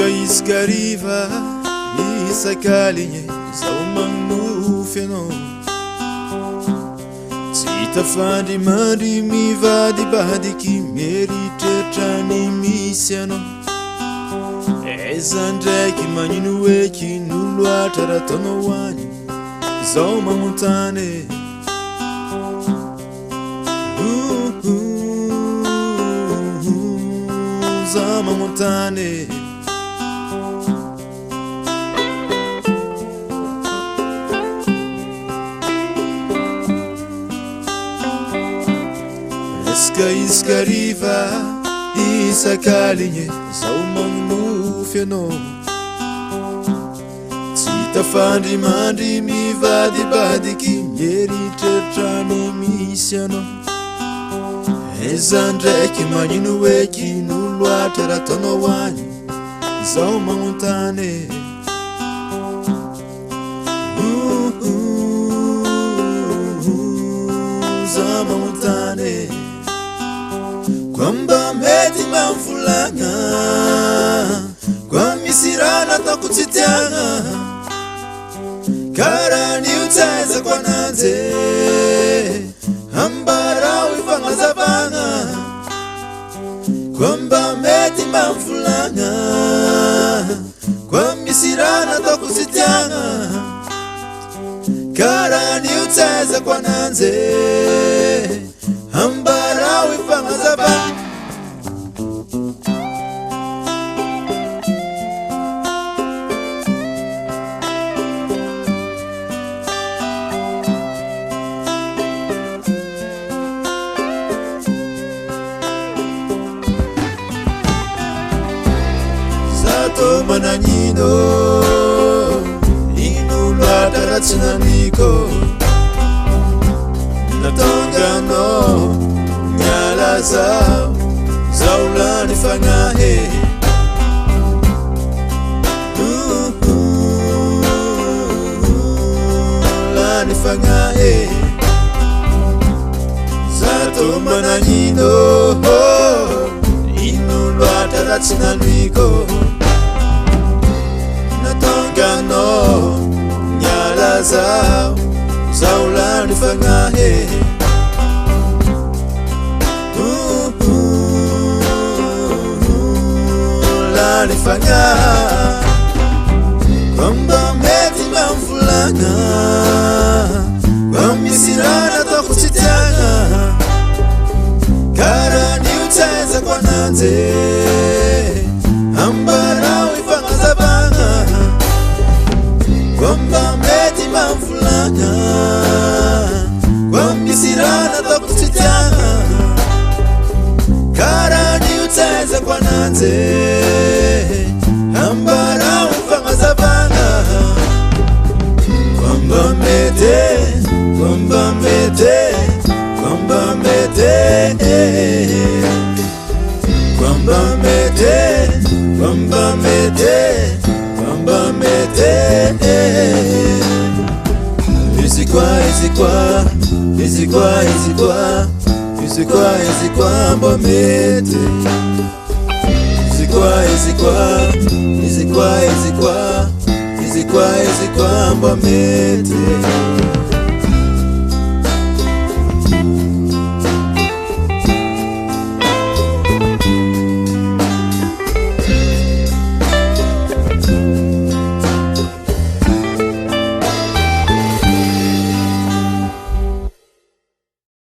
Isca riva, isa kalinye zaumang feno. Sita fandi mandi mi vadi badi ki merite ni misiano. Ezandre ki maninu ki nulwa taratono wani zoma montane. Zoma montane. Isca riva, isa kalinye zaumang feno. Sita fandi mandi mi vadi badi ki merite ni misiano. Ezandre ki maninu ki nulwa taratono wani zoma montane. Zoma montane. Kwamba meti mamfulanga kwa misirana takutitianga karani utaiza kwa nanze ambara wifanga zabanga. Kwamba meti mamfulanga kwa misirana takutitianga karani utaiza kwa nanze ambara wifanga zabanga. Zato mananyino inulwa taratsinaniko natongano nyala zao zaulani fangahe. Lani fangahe. Zato mananyino inulwa taratsinaniko natongano nyala zao zaulani fangahe. Lani fangahe. Kwamba meti mamfulanga kwa misirana takutitianga karani utaiza kwa nanze ambara wifanga zabanga. Kwamba meti mamfulanga kwa misirana takutitianga karani utaiza kwa nanze ambara wifanga zabanga. Kwamba mete, kwamba mete, kwamba mete, kwamba mete, kwamba mete, kwamba mete. Izikwa mba mete. Izikwa mba mete.